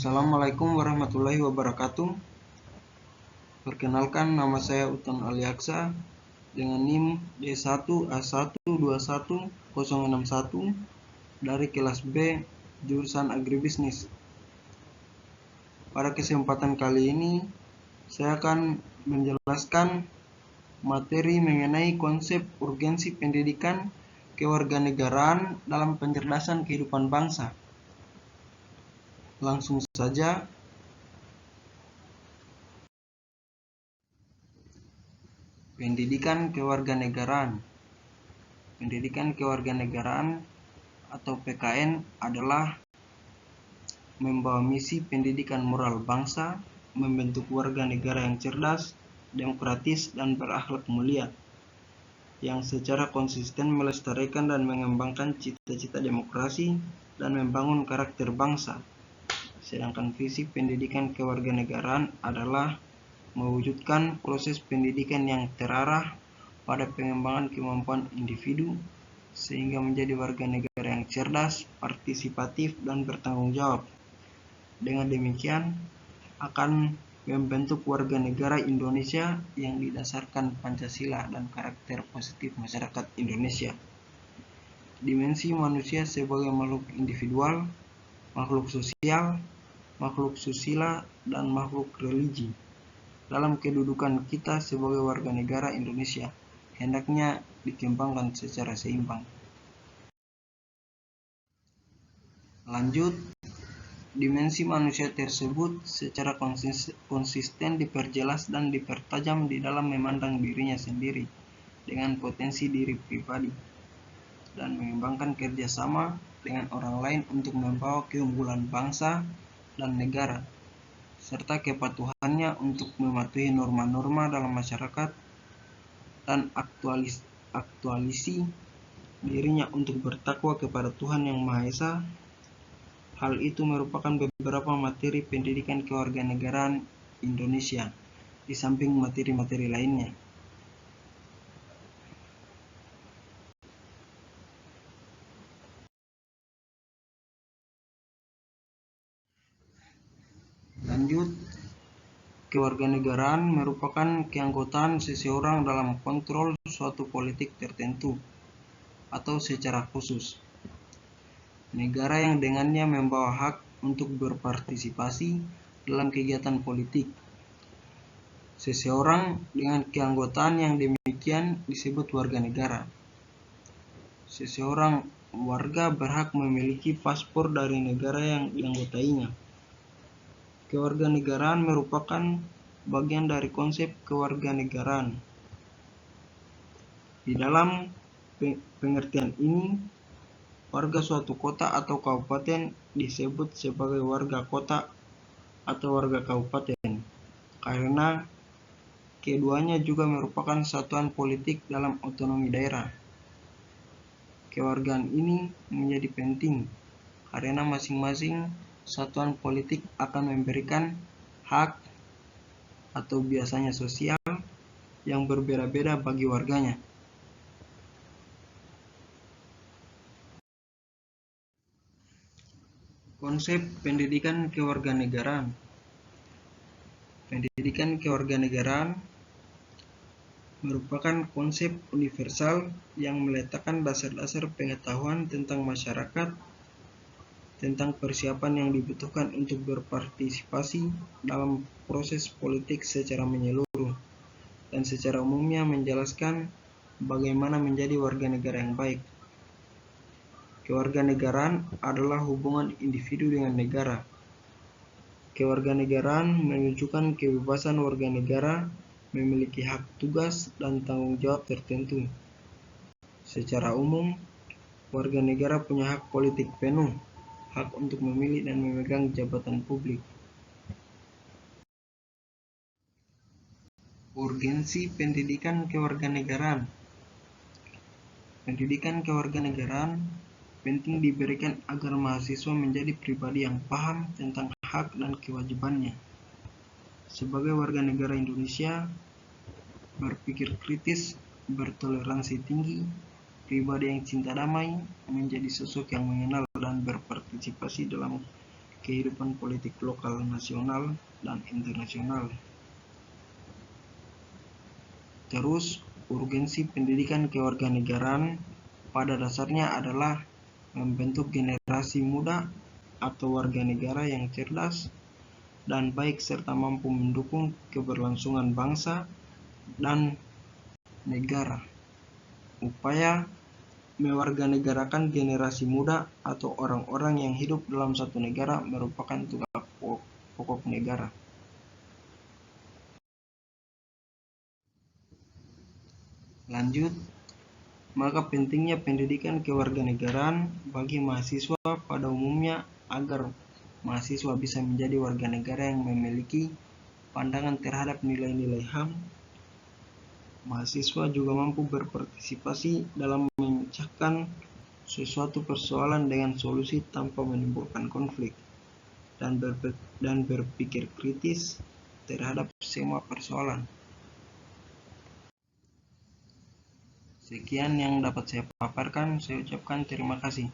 Assalamualaikum warahmatullahi wabarakatuh. Perkenalkan, nama saya Uton Aliaksa dengan NIM D1A121061 dari kelas B jurusan Agribisnis. Pada kesempatan kali ini saya akan menjelaskan materi mengenai konsep urgensi pendidikan kewarganegaraan dalam pencerdasan kehidupan bangsa. Langsung saja. Pendidikan kewarganegaraan. Pendidikan kewarganegaraan atau PKN adalah membawa misi pendidikan moral bangsa, membentuk warga negara yang cerdas, demokratis, dan berakhlak mulia, yang secara konsisten melestarikan dan mengembangkan cita-cita demokrasi dan membangun karakter bangsa. Sedangkan visi pendidikan kewarganegaraan adalah mewujudkan proses pendidikan yang terarah pada pengembangan kemampuan individu sehingga menjadi warga negara yang cerdas, partisipatif, dan bertanggung jawab. Dengan demikian akan membentuk warga negara Indonesia yang didasarkan Pancasila dan karakter positif masyarakat Indonesia. Dimensi manusia sebagai makhluk individual, makhluk sosial, makhluk susila, dan makhluk religi. Dalam kedudukan kita sebagai warga negara Indonesia, hendaknya dikembangkan secara seimbang. Lanjut, dimensi manusia tersebut secara konsisten diperjelas dan dipertajam di dalam memandang dirinya sendiri dengan potensi diri pribadi dan mengembangkan kerjasama dengan orang lain untuk membawa keunggulan bangsa dan negara, serta kepatuhannya untuk mematuhi norma-norma dalam masyarakat dan aktualisi dirinya untuk bertakwa kepada Tuhan Yang Maha Esa. Hal itu merupakan beberapa materi pendidikan kewarganegaraan Indonesia, di samping materi-materi lainnya. Lanjut, kewarganegaraan merupakan keanggotaan seseorang dalam kontrol suatu politik tertentu atau secara khusus negara yang dengannya membawa hak untuk berpartisipasi dalam kegiatan politik. Seseorang dengan keanggotaan yang demikian disebut warga negara. Seseorang warga berhak memiliki paspor dari negara yang dianggotainya. Kewarganegaraan merupakan bagian dari konsep kewarganegaraan. Di dalam pengertian ini, warga suatu kota atau kabupaten disebut sebagai warga kota atau warga kabupaten, karena keduanya juga merupakan satuan politik dalam otonomi daerah. Kewargaan ini menjadi penting karena masing-masing satuan politik akan memberikan hak atau biasanya sosial yang berbeda-beda bagi warganya. Konsep pendidikan kewarganegaraan. Pendidikan kewarganegaraan merupakan konsep universal yang meletakkan dasar-dasar pengetahuan tentang masyarakat, tentang persiapan yang dibutuhkan untuk berpartisipasi dalam proses politik secara menyeluruh, dan secara umumnya menjelaskan bagaimana menjadi warga negara yang baik. Kewarganegaraan adalah hubungan individu dengan negara. Kewarganegaraan menunjukkan kebebasan warga negara memiliki hak, tugas, dan tanggung jawab tertentu. Secara umum, warga negara punya hak politik penuh, hak untuk memilih dan memegang jabatan publik. Urgensi pendidikan kewarganegaraan. Pendidikan kewarganegaraan penting diberikan agar mahasiswa menjadi pribadi yang paham tentang hak dan kewajibannya. Sebagai warga negara Indonesia, berpikir kritis, bertoleransi tinggi, pribadi yang cinta damai, menjadi sosok yang mengenal dan berpartisipasi dalam kehidupan politik lokal, nasional, dan internasional. Terus, urgensi pendidikan kewarganegaraan pada dasarnya adalah membentuk generasi muda atau warga negara yang cerdas dan baik serta mampu mendukung keberlangsungan bangsa dan negara. Upaya mewarganegarakan generasi muda atau orang-orang yang hidup dalam satu negara merupakan tugas pokok negara. Lanjut, maka pentingnya pendidikan kewarganegaraan bagi mahasiswa pada umumnya agar mahasiswa bisa menjadi warga negara yang memiliki pandangan terhadap nilai-nilai HAM. Mahasiswa juga mampu berpartisipasi dalam memecahkan sesuatu persoalan dengan solusi tanpa menimbulkan konflik dan berpikir kritis terhadap semua persoalan. Sekian yang dapat saya paparkan. Saya ucapkan terima kasih.